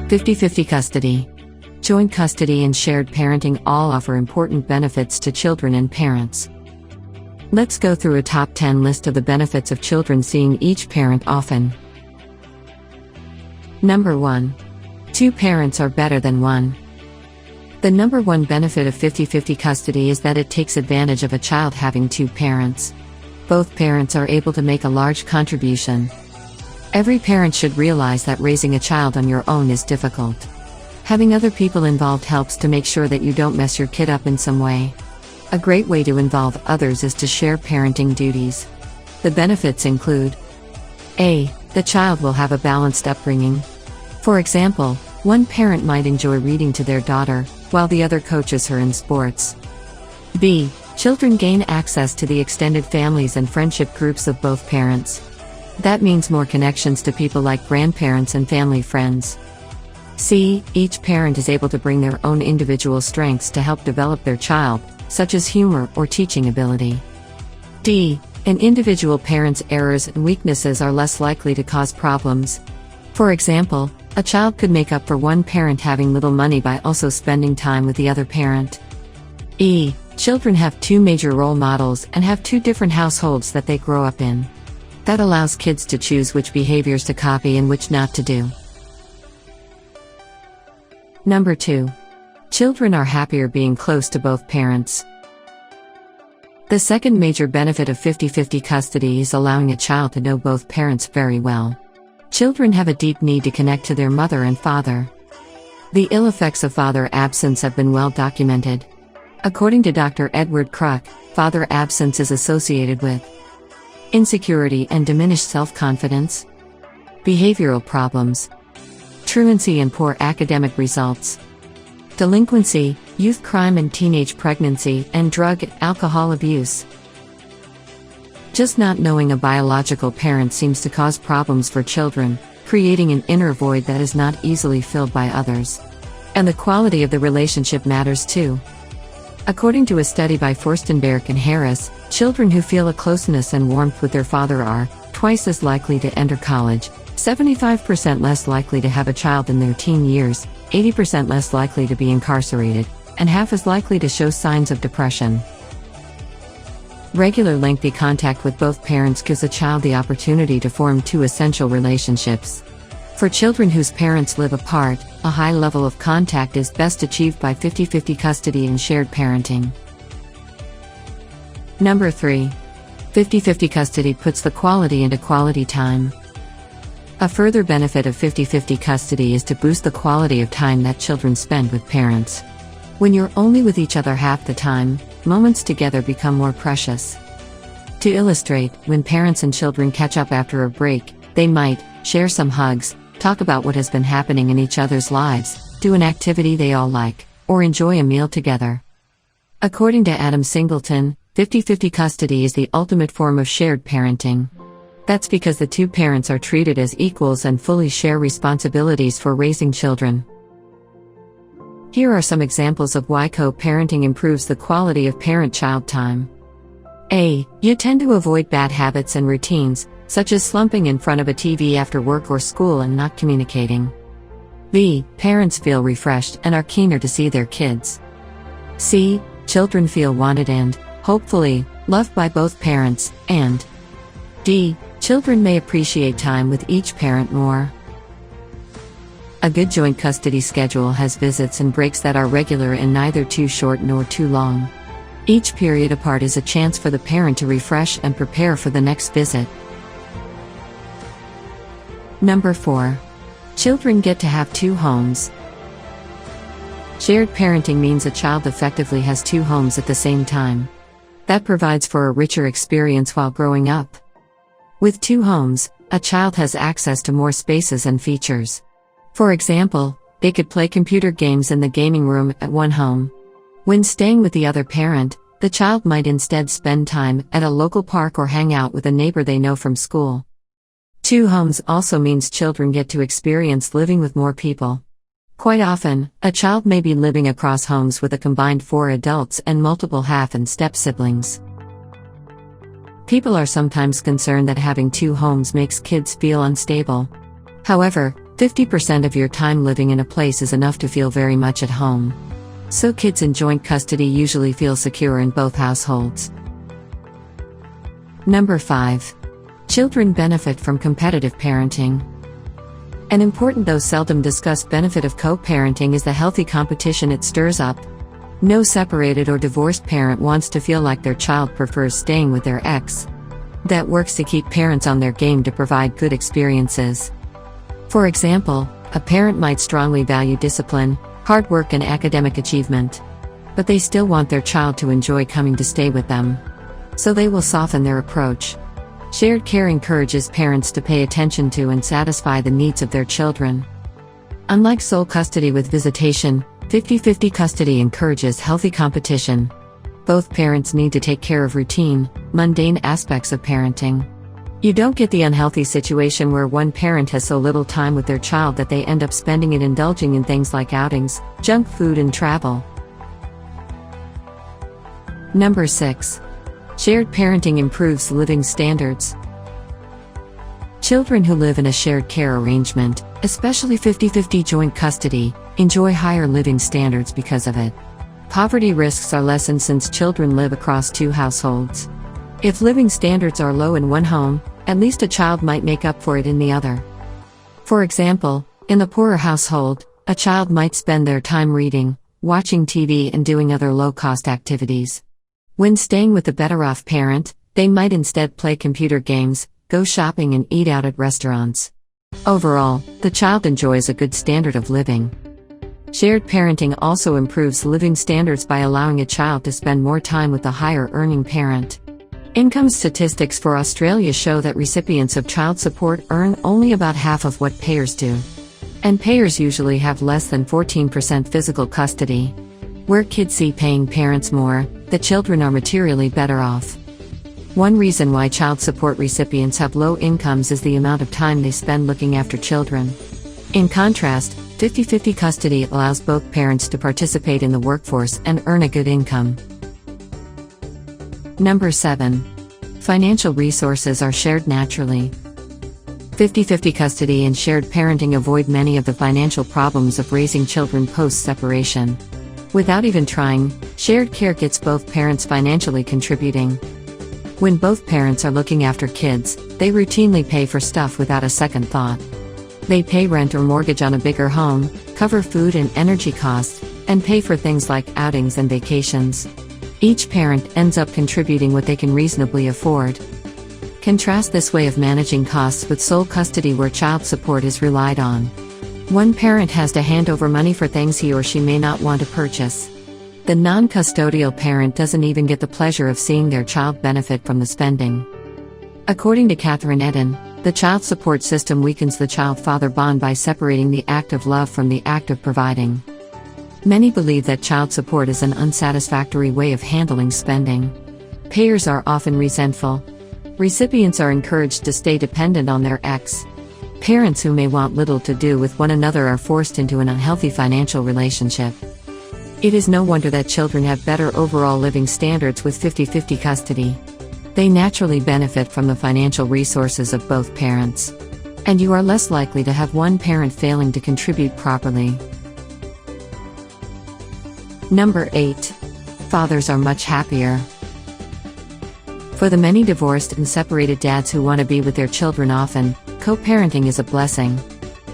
50-50 custody. Joint custody and shared parenting all offer important benefits to children and parents. Let's go through a top 10 list of the benefits of children seeing each parent often. Number 1. Two parents are better than one. The number one benefit of 50-50 custody is that it takes advantage of a child having two parents. Both parents are able to make a large contribution. Every parent should realize that raising a child on your own is difficult. Having other people involved helps to make sure that you don't mess your kid up in some way. A great way to involve others is to share parenting duties. The benefits include: A. The child will have a balanced upbringing. For example, one parent might enjoy reading to their daughter, while the other coaches her in sports. B. Children gain access to the extended families and friendship groups of both parents. That means more connections to people like grandparents and family friends. C. Each parent is able to bring their own individual strengths to help develop their child, such as humor or teaching ability. D. An individual parent's errors and weaknesses are less likely to cause problems. For example, a child could make up for one parent having little money by also spending time with the other parent. E. Children have two major role models and have two different households that they grow up in. That allows kids to choose which behaviors to copy and which not to do. Number 2. Children are happier being close to both parents. The second major benefit of 50-50 custody is allowing a child to know both parents very well. Children have a deep need to connect to their mother and father. The ill effects of father absence have been well documented. According to Dr. Edward Kruk, father absence is associated with insecurity and diminished self-confidence, behavioral problems, truancy and poor academic results, delinquency, youth crime and teenage pregnancy, and drug and alcohol abuse. Just not knowing a biological parent seems to cause problems for children, creating an inner void that is not easily filled by others. And the quality of the relationship matters too. According to a study by Forstenberg and Harris, children who feel a closeness and warmth with their father are twice as likely to enter college, 75% less likely to have a child in their teen years, 80% less likely to be incarcerated, and half as likely to show signs of depression. Regular lengthy contact with both parents gives a child the opportunity to form two essential relationships. For children whose parents live apart, a high level of contact is best achieved by 50-50 custody and shared parenting. Number 3. 50-50 custody puts the quality into quality time. A further benefit of 50-50 custody is to boost the quality of time that children spend with parents. When you're only with each other half the time, moments together become more precious. To illustrate, when parents and children catch up after a break, they might share some hugs, talk about what has been happening in each other's lives, do an activity they all like, or enjoy a meal together. According to Adam Singleton, 50-50 custody is the ultimate form of shared parenting. That's because the two parents are treated as equals and fully share responsibilities for raising children. Here are some examples of why co-parenting improves the quality of parent-child time. A. You tend to avoid bad habits and routines, such as slumping in front of a TV after work or school and not communicating. B. Parents feel refreshed and are keener to see their kids. C. Children feel wanted and, hopefully, loved by both parents, and D. Children may appreciate time with each parent more. A good joint custody schedule has visits and breaks that are regular and neither too short nor too long. Each period apart is a chance for the parent to refresh and prepare for the next visit. Number 4. Children get to have two homes. Shared parenting means a child effectively has two homes at the same time. That provides for a richer experience while growing up. With two homes, a child has access to more spaces and features. For example, they could play computer games in the gaming room at one home. When staying with the other parent, the child might instead spend time at a local park or hang out with a neighbor they know from school. Two homes also means children get to experience living with more people. Quite often, a child may be living across homes with a combined 4 adults and multiple half and step siblings. People are sometimes concerned that having two homes makes kids feel unstable. However, 50% of your time living in a place is enough to feel very much at home. So kids in joint custody usually feel secure in both households. Number 5. Children benefit from competitive parenting. An important though seldom discussed benefit of co-parenting is the healthy competition it stirs up. No separated or divorced parent wants to feel like their child prefers staying with their ex. That works to keep parents on their game to provide good experiences. For example, a parent might strongly value discipline, hard work and academic achievement. But they still want their child to enjoy coming to stay with them. So they will soften their approach. Shared care encourages parents to pay attention to and satisfy the needs of their children. Unlike sole custody with visitation, 50-50 custody encourages healthy competition. Both parents need to take care of routine, mundane aspects of parenting. You don't get the unhealthy situation where one parent has so little time with their child that they end up spending it indulging in things like outings, junk food and travel. Number 6. Shared parenting improves living standards. Children who live in a shared care arrangement, especially 50-50 joint custody, enjoy higher living standards because of it. Poverty risks are lessened since children live across two households. If living standards are low in one home, at least a child might make up for it in the other. For example, in the poorer household, a child might spend their time reading, watching TV and doing other low-cost activities. When staying with the better-off parent, they might instead play computer games, go shopping and eat out at restaurants. Overall, the child enjoys a good standard of living. Shared parenting also improves living standards by allowing a child to spend more time with the higher-earning parent. Income statistics for Australia show that recipients of child support earn only about half of what payers do. And payers usually have less than 14% physical custody. Where kids see paying parents more, the children are materially better off. One reason why child support recipients have low incomes is the amount of time they spend looking after children. In contrast, 50-50 custody allows both parents to participate in the workforce and earn a good income. Number 7. Financial resources are shared naturally. 50-50 custody and shared parenting avoid many of the financial problems of raising children post-separation. Without even trying, shared care gets both parents financially contributing. When both parents are looking after kids, they routinely pay for stuff without a second thought. They pay rent or mortgage on a bigger home, cover food and energy costs, and pay for things like outings and vacations. Each parent ends up contributing what they can reasonably afford. Contrast this way of managing costs with sole custody where child support is relied on. One parent has to hand over money for things he or she may not want to purchase. The non-custodial parent doesn't even get the pleasure of seeing their child benefit from the spending. According to Catherine Eden, the child support system weakens the child-father bond by separating the act of love from the act of providing. Many believe that child support is an unsatisfactory way of handling spending. Payers are often resentful. Recipients are encouraged to stay dependent on their ex. Parents who may want little to do with one another are forced into an unhealthy financial relationship. It is no wonder that children have better overall living standards with 50-50 custody. They naturally benefit from the financial resources of both parents. And you are less likely to have one parent failing to contribute properly. Number 8. Fathers are much happier. For the many divorced and separated dads who want to be with their children often, co-parenting is a blessing.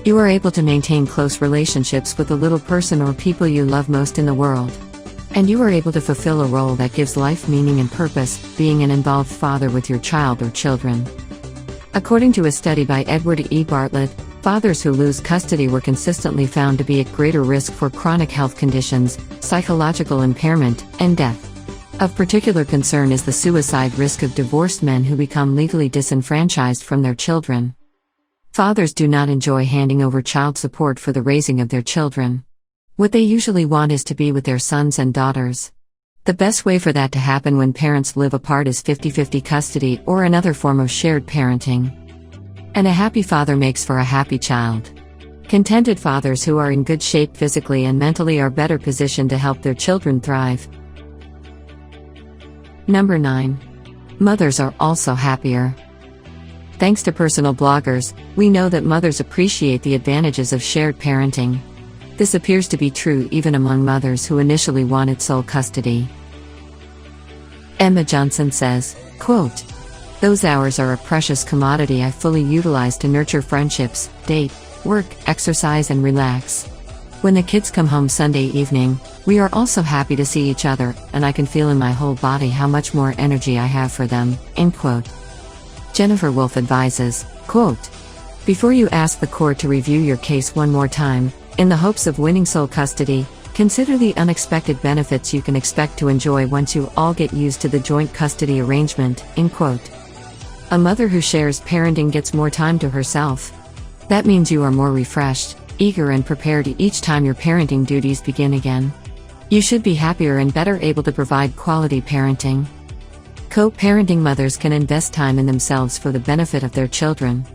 You are able to maintain close relationships with the little person or people you love most in the world. And you are able to fulfill a role that gives life meaning and purpose, being an involved father with your child or children. According to a study by Edward E. Bartlett, fathers who lose custody were consistently found to be at greater risk for chronic health conditions, psychological impairment, and death. Of particular concern is the suicide risk of divorced men who become legally disenfranchised from their children. Fathers do not enjoy handing over child support for the raising of their children. What they usually want is to be with their sons and daughters. The best way for that to happen when parents live apart is 50-50 custody or another form of shared parenting. And a happy father makes for a happy child. Contented fathers who are in good shape physically and mentally are better positioned to help their children thrive. Number 9. Mothers are also happier. Thanks to personal bloggers, we know that mothers appreciate the advantages of shared parenting. This appears to be true even among mothers who initially wanted sole custody. Emma Johnson says, quote, "Those hours are a precious commodity I fully utilize to nurture friendships, date, work, exercise and relax. When the kids come home Sunday evening, we are also happy to see each other, and I can feel in my whole body how much more energy I have for them." End quote. Jennifer Wolfe advises, quote, "Before you ask the court to review your case one more time, in the hopes of winning sole custody, consider the unexpected benefits you can expect to enjoy once you all get used to the joint custody arrangement." End quote. A mother who shares parenting gets more time to herself. That means you are more refreshed, eager and prepared each time your parenting duties begin again. You should be happier and better able to provide quality parenting. Co-parenting mothers can invest time in themselves for the benefit of their children.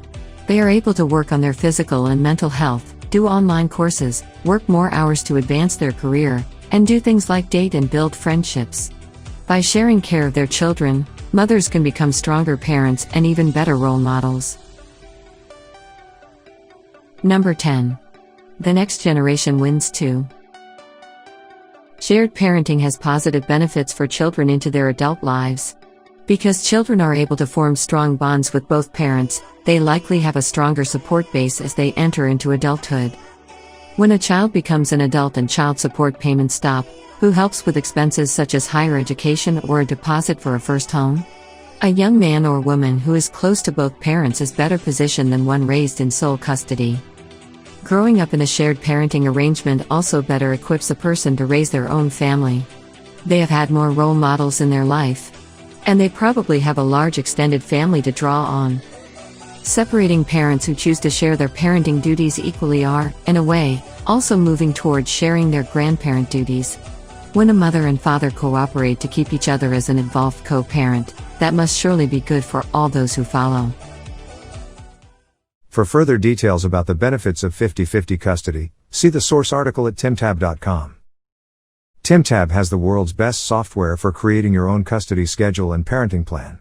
They are able to work on their physical and mental health, do online courses, work more hours to advance their career, and do things like date and build friendships. By sharing care of their children, mothers can become stronger parents and even better role models. Number 10. The next generation wins too. Shared parenting has positive benefits for children into their adult lives. Because children are able to form strong bonds with both parents, they likely have a stronger support base as they enter into adulthood. When a child becomes an adult and child support payments stop, who helps with expenses such as higher education or a deposit for a first home? A young man or woman who is close to both parents is better positioned than one raised in sole custody. Growing up in a shared parenting arrangement also better equips a person to raise their own family. They have had more role models in their life. And they probably have a large extended family to draw on. Separating parents who choose to share their parenting duties equally are, in a way, also moving towards sharing their grandparent duties. When a mother and father cooperate to keep each other as an involved co-parent, that must surely be good for all those who follow. For further details about the benefits of 50-50 custody, see the source article at timtab.com. TimTab has the world's best software for creating your own custody schedule and parenting plan.